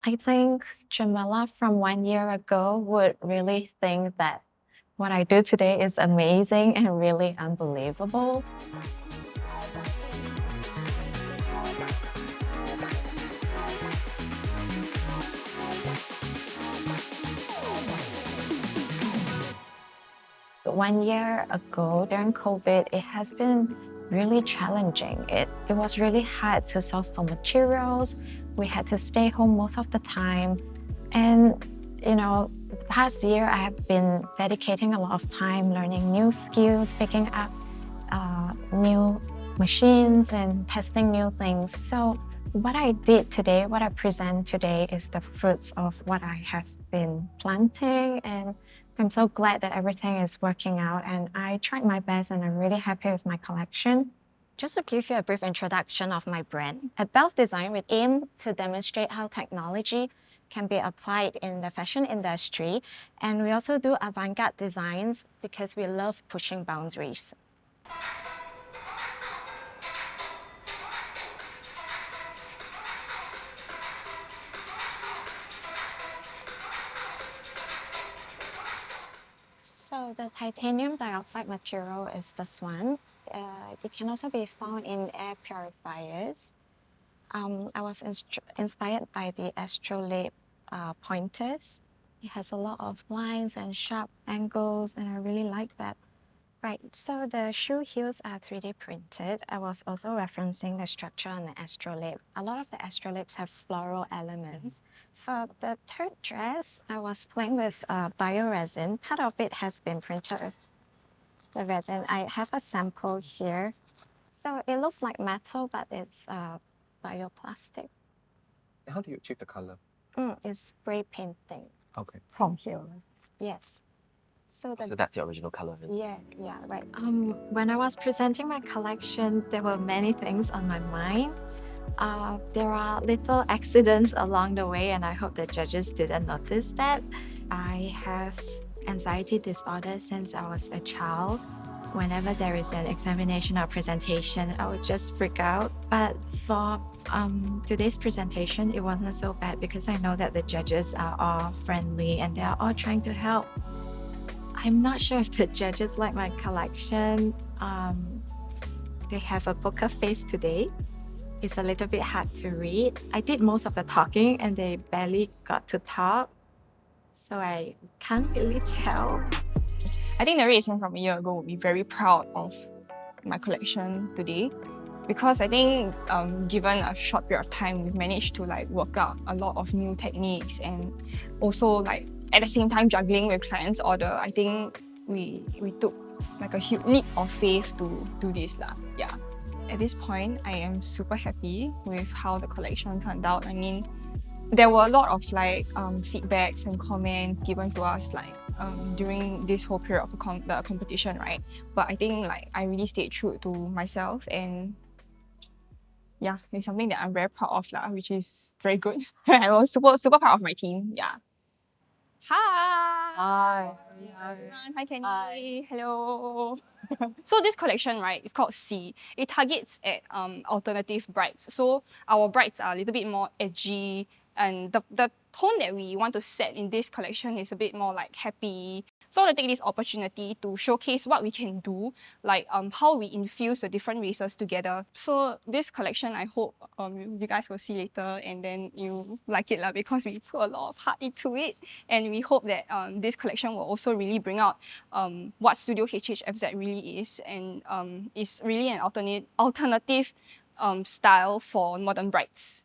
I think Jamila from 1 year ago would really think that what I do today is amazing and really unbelievable. But 1 year ago during COVID, it has been really challenging. It was really hard to source for materials. We had to stay home most of the time. And, the past year, I have been dedicating a lot of time learning new skills, picking up new machines and testing new things. So what I did today, what I present today is the fruits of what I have been planting, and I'm so glad that everything is working out, and I tried my best and I'm really happy with my collection. Just to give you a brief introduction of my brand, at Belf Design, we aim to demonstrate how technology can be applied in the fashion industry, and we also do avant-garde designs because we love pushing boundaries. So the titanium dioxide material is this one. It can also be found in air purifiers. I was inspired by the astrolabe pointers. It has a lot of lines and sharp angles, and I really like that. Right, so the shoe heels are 3D printed. I was also referencing the structure on the astrolabe. A lot of the astrolabes have floral elements. For the third dress, I was playing with bioresin. Part of it has been printed with the resin. I have a sample here. So it looks like metal, but it's bioplastic. How do you achieve the color? It's spray painting Okay. from here. Yes. So that's the original color. Yeah, right. When I was presenting my collection, there were many things on my mind. There are little accidents along the way, and I hope the judges didn't notice that. I have anxiety disorder since I was a child. Whenever there is an examination or presentation, I would just freak out. But for today's presentation, it wasn't so bad because I know that the judges are all friendly and they are all trying to help. I'm not sure if the judges like my collection. They have a poker face today. It's a little bit hard to read. I did most of the talking and they barely got to talk. So I can't really tell. I think the Rachel from a year ago would be very proud of my collection today, because I think given a short period of time, we've managed to work out a lot of new techniques, and also at the same time juggling with clients' order. I think we took a huge leap of faith to do this lah. Yeah. At this point, I am super happy with how the collection turned out. I mean, there were a lot of feedbacks and comments given to us during this whole period of the competition, right? But I think I really stayed true to myself, and yeah, it's something that I'm very proud of lah, which is very good. I was super proud of my team. Yeah. Hi. Hi. Everyone. Hi, Kenny. Hello. So this collection, right, is called C. It targets at alternative brights. So our brights are a little bit more edgy, and the tone that we want to set in this collection is a bit more happy. So I want to take this opportunity to showcase what we can do, how we infuse the different races together. So this collection, I hope you guys will see later, and then you like it lah, because we put a lot of heart into it, and we hope that this collection will also really bring out what Studio HHFZ really is, and is really an alternative style for modern brides.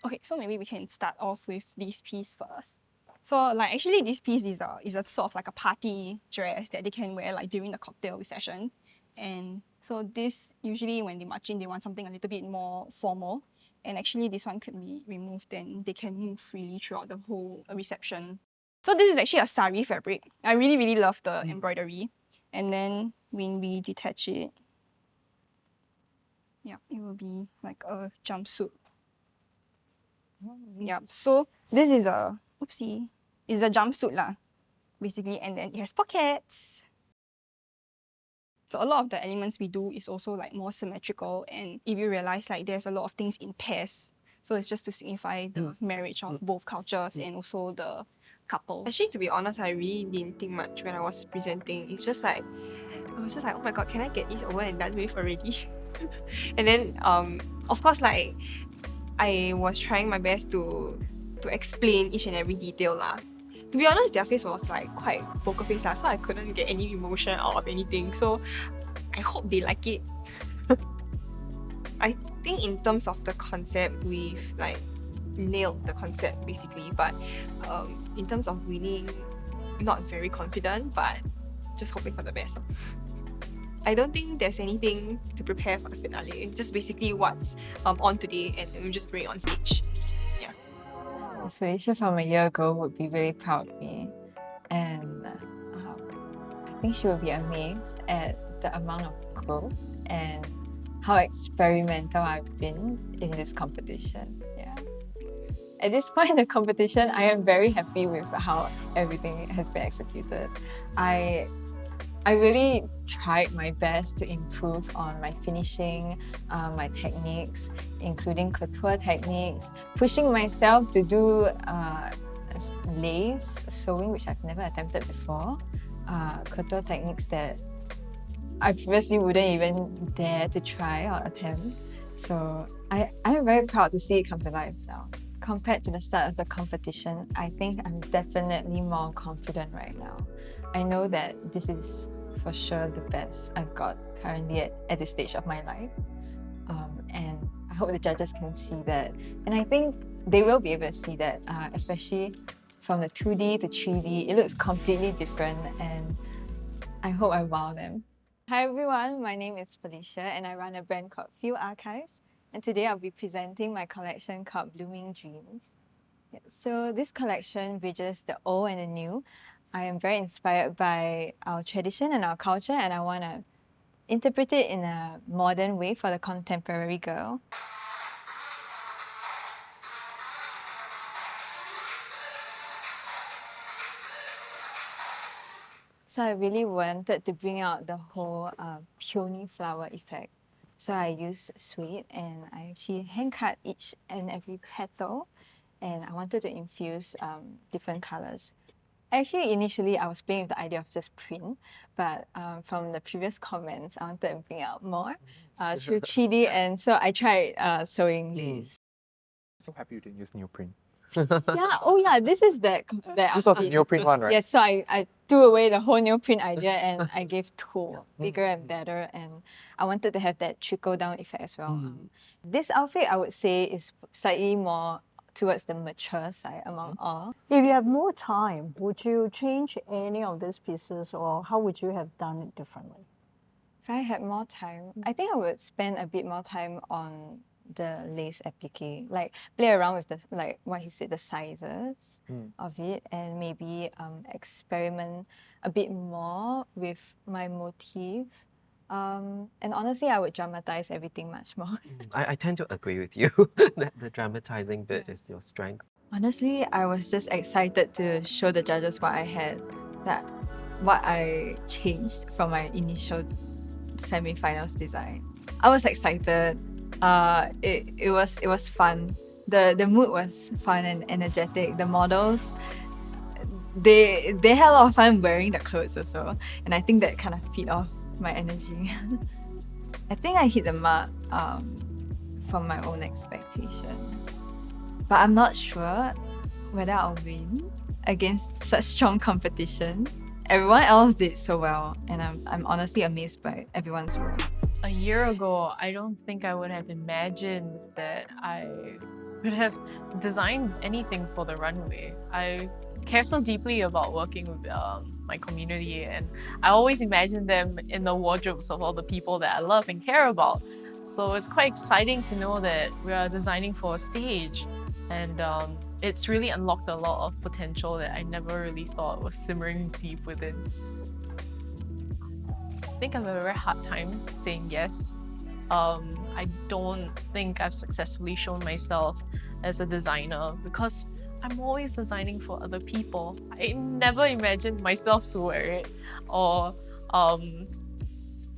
Okay, so maybe we can start off with this piece first. So actually this piece is a sort of a party dress that they can wear during the cocktail session. And so this, usually when they march in, they want something a little bit more formal. And actually this one could be removed and they can move freely throughout the whole reception. So this is actually a sari fabric. I really love the embroidery. And then when we detach it, yeah, it will be like a jumpsuit. Yeah, so this is a, oopsie, it's a jumpsuit lah, basically, and then it has pockets. So a lot of the elements we do is also like more symmetrical, and if you realize like there's a lot of things in pairs, so it's just to signify the marriage of both cultures and also the couple. Actually, to be honest, I really didn't think much when I was presenting. It's just like, I was just like, oh my god, can I get this over and done with already? And then, of course, like, I was trying my best to explain each and every detail lah. To be honest, their face was like quite poker face lah, so I couldn't get any emotion out of anything. So I hope they like it. I think in terms of the concept, we've like nailed the concept basically, but in terms of winning, not very confident, but just hoping for the best. I don't think there's anything to prepare for the finale. Just basically what's on today, and we'll just bring it on stage. Yeah. Felicia from a year ago would be really proud of me, and I think she would be amazed at the amount of growth and how experimental I've been in this competition. Yeah. At this point in the competition, I am very happy with how everything has been executed. I really tried my best to improve on my finishing, my techniques, including couture techniques, pushing myself to do lace sewing, which I've never attempted before, couture techniques that I previously wouldn't even dare to try or attempt. So I'm very proud to see it come to life now. Compared to the start of the competition, I think I'm definitely more confident right now. I know that this is for sure the best I've got currently at this stage of my life. And I hope the judges can see that. And I think they will be able to see that, especially from the 2D to 3D. It looks completely different, and I hope I wow them. Hi everyone, my name is Felicia and I run a brand called Feel Archives. And today I'll be presenting my collection called Blooming Dreams. Yeah, so this collection bridges the old and the new. I am very inspired by our tradition and our culture, and I want to interpret it in a modern way for the contemporary girl. So I really wanted to bring out the whole peony flower effect. So I used suede and I actually hand cut each and every petal, and I wanted to infuse different colors. Actually, initially I was playing with the idea of just print, but from the previous comments, I wanted to bring out more through 3D, and so I tried sewing lace. So happy you didn't use neoprene. Yeah, oh yeah, this is that This was the neoprene one, right? Yes, so I threw away the whole neoprene idea and I gave two, bigger and better, and I wanted to have that trickle down effect as well. This outfit, I would say, is slightly more towards the mature side among all. If you have more time, would you change any of these pieces, or how would you have done it differently? If I had more time, I think I would spend a bit more time on the lace applique, like play around with the, like what he said, the sizes of it, and maybe experiment a bit more with my motif. And honestly, I would dramatize everything much more. I tend to agree with you that the dramatizing bit is your strength. Honestly, I was just excited to show the judges what I had, that what I changed from my initial semi-finals design. I was excited. It was fun. The mood was fun and energetic. The models, they had a lot of fun wearing the clothes also, and I think that kind of feed off my energy. I think I hit the mark from my own expectations, but I'm not sure whether I'll win against such strong competition. Everyone else did so well, and I'm honestly amazed by everyone's work. A year ago, I don't think I would have imagined that I would have designed anything for the runway. I care so deeply about working with my community, and I always imagine them in the wardrobes of all the people that I love and care about. So it's quite exciting to know that we are designing for a stage, and it's really unlocked a lot of potential that I never really thought was simmering deep within. I think I have a very hard time saying yes. I don't think I've successfully shown myself as a designer because I'm always designing for other people. I never imagined myself to wear it or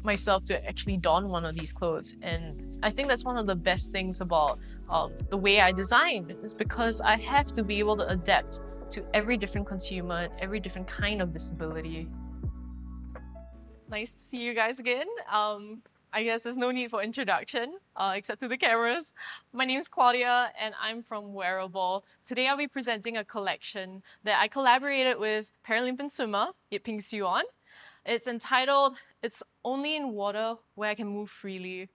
myself to actually don one of these clothes. And I think that's one of the best things about the way I design, is because I have to be able to adapt to every different consumer and every different kind of disability. Nice to see you guys again. I guess there's no need for introduction, except to the cameras. My name is Claudia, and I'm from Wearable. Today I'll be presenting a collection that I collaborated with Paralympian swimmer Yip-Ping Suon. It's entitled, "It's Only in Water Where I Can Move Freely."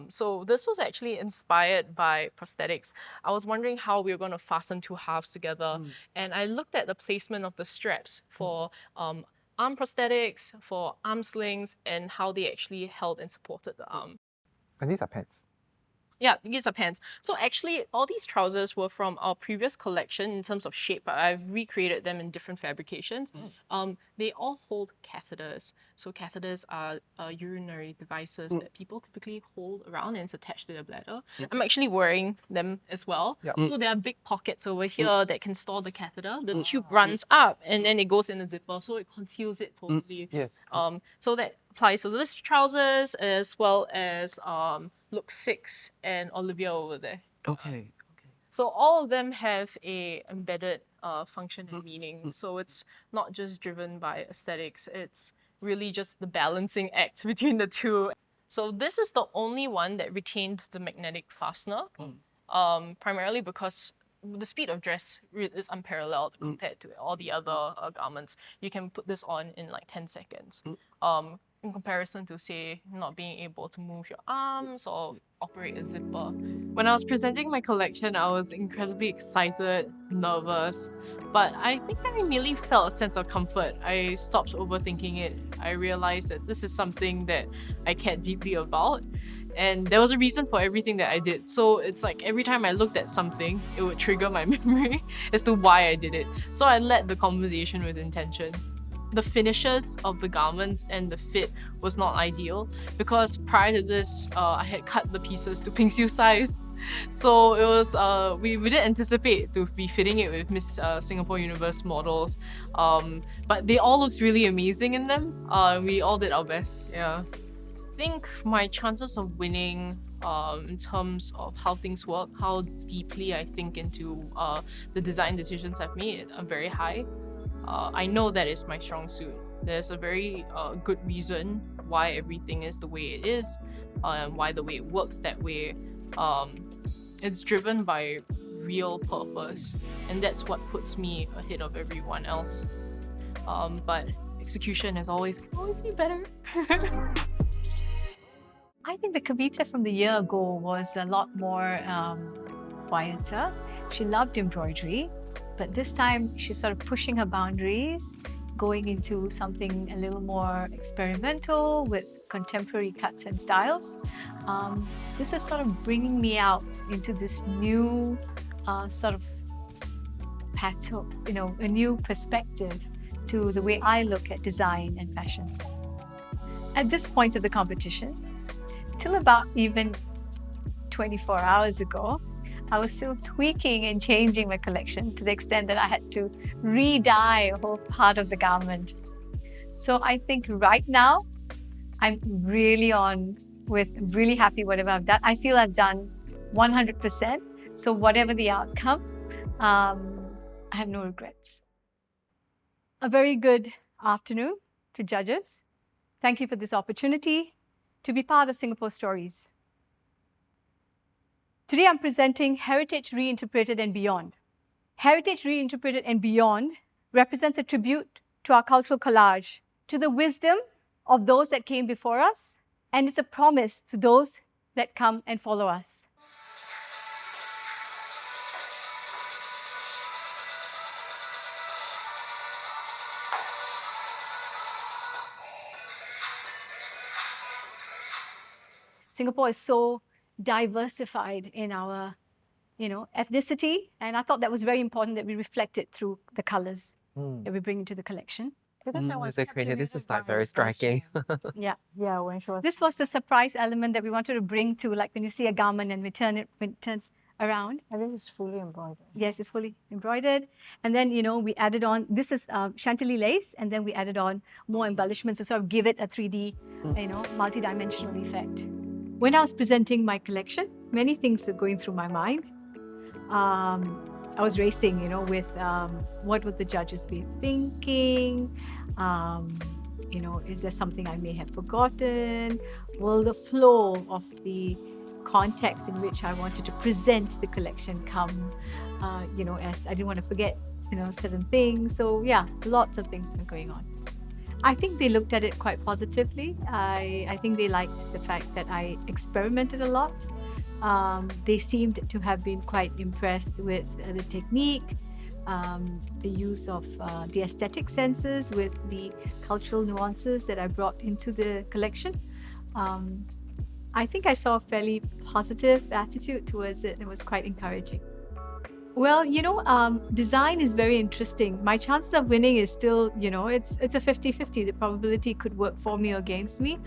So this was actually inspired by prosthetics. I was wondering how we were going to fasten two halves together, and I looked at the placement of the straps for arm prosthetics, for arm slings, and how they actually held and supported the arm. And these are pants. Yeah, these are pants. So actually, all these trousers were from our previous collection in terms of shape, but I've recreated them in different fabrications. They all hold catheters. So catheters are urinary devices that people typically hold around, and it's attached to their bladder. I'm actually wearing them as well. So there are big pockets over here that can store the catheter. The tube runs up and then it goes in the zipper, so it conceals it totally. Yes. So that applies to this trousers as well as Look 6 and Olivia over there. Okay. So all of them have a embedded function and meaning. So it's not just driven by aesthetics, it's really just the balancing act between the two. So this is the only one that retained the magnetic fastener, primarily because the speed of dress is unparalleled compared to all the other garments. You can put this on in like 10 seconds. In comparison to, say, not being able to move your arms or operate a zipper. When I was presenting my collection, I was incredibly excited, nervous, but I think I merely felt a sense of comfort. I stopped overthinking it. I realized that this is something that I cared deeply about, and there was a reason for everything that I did. So it's like every time I looked at something, it would trigger my memory as to why I did it. So I led the conversation with intention. The finishes of the garments and the fit was not ideal because prior to this, I had cut the pieces to Ping Xiu's size. So it was, we didn't anticipate to be fitting it with Miss Singapore Universe models. But they all looked really amazing in them. We all did our best, yeah. I think my chances of winning in terms of how things work, how deeply I think into the design decisions I've made are very high. I know that is my strong suit. There's a very good reason why everything is the way it is, and why the way it works that way. It's driven by real purpose, and that's what puts me ahead of everyone else. But execution can always be better. I think the Kavita from the year ago was a lot more quieter. She loved embroidery, but this time she's sort of pushing her boundaries, going into something a little more experimental with contemporary cuts and styles. This is sort of bringing me out into this new sort of pattern, a new perspective to the way I look at design and fashion. At this point of the competition, till about even 24 hours ago, I was still tweaking and changing my collection to the extent that I had to re-dye a whole part of the garment. So I think right now, I'm really really happy whatever I've done. I feel I've done 100%. So whatever the outcome, I have no regrets. A very good afternoon to judges. Thank you for this opportunity to be part of Singapore Stories. Today I'm presenting Heritage Reinterpreted and Beyond. Heritage Reinterpreted and Beyond represents a tribute to our cultural collage, to the wisdom of those that came before us, and it's a promise to those that come and follow us. Singapore is so diversified in our, ethnicity, and I thought that was very important that we reflect it through the colors that we bring into the collection. Because I was This is like captivated very by striking. Yeah. Yeah, when she was. This was the surprise element that we wanted to bring to, like when you see a garment and when it turns around. And this is fully embroidered. Yes, it's fully embroidered. And then, we added on, this is chantilly lace, and then we added on more embellishments to sort of give it a 3D, multi-dimensional effect. When I was presenting my collection, many things were going through my mind. I was racing, with what would the judges be thinking? Is there something I may have forgotten? Will the flow of the context in which I wanted to present the collection come, as I didn't want to forget, certain things. So yeah, lots of things are going on. I think they looked at it quite positively. I think they liked the fact that I experimented a lot. They seemed to have been quite impressed with the technique, the use of the aesthetic senses with the cultural nuances that I brought into the collection. I think I saw a fairly positive attitude towards it. It was quite encouraging. Well, design is very interesting. My chances of winning is still, it's a 50-50. The probability could work for me or against me.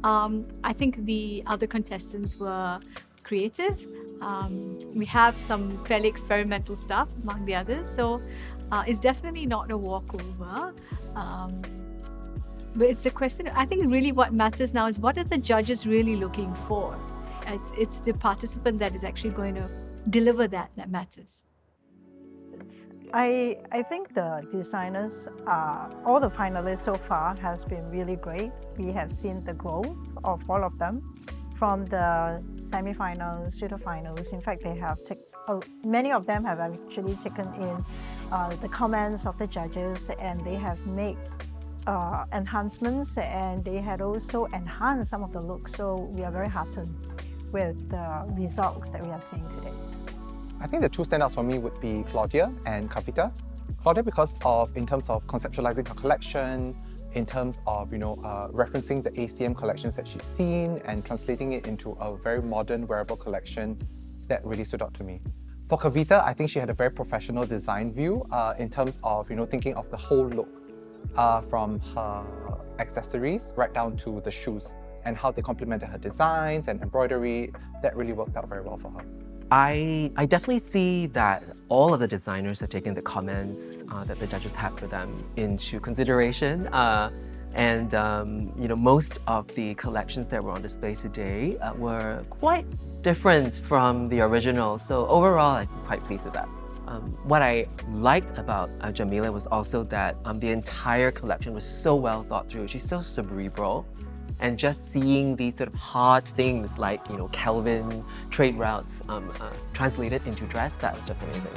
I think the other contestants were creative. We have some fairly experimental stuff among the others. So it's definitely not a walkover. But it's the question, I think really what matters now is what are the judges really looking for? It's the participant that is actually going to deliver that matters. I think the designers, all the finalists so far has been really great. We have seen the growth of all of them from the semi-finals to the finals. In fact, they have many of them have actually taken in the comments of the judges, and they have made enhancements, and they had also enhanced some of the looks. So we are very heartened with the results that we are seeing today. I think the two standouts for me would be Claudia and Kavita. Claudia because in terms of conceptualizing her collection, in terms of referencing the ACM collections that she's seen and translating it into a very modern wearable collection that really stood out to me. For Kavita, I think she had a very professional design view in terms of thinking of the whole look, from her accessories right down to the shoes and how they complemented her designs and embroidery. That really worked out very well for her. I definitely see that all of the designers have taken the comments that the judges have for them into consideration. Most of the collections that were on display today were quite different from the original. So overall, I'm quite pleased with that. What I liked about Jamila was also that the entire collection was so well thought through. She's so cerebral. And just seeing these sort of hard things like, Kelvin trade routes translated into dress, that was just amazing.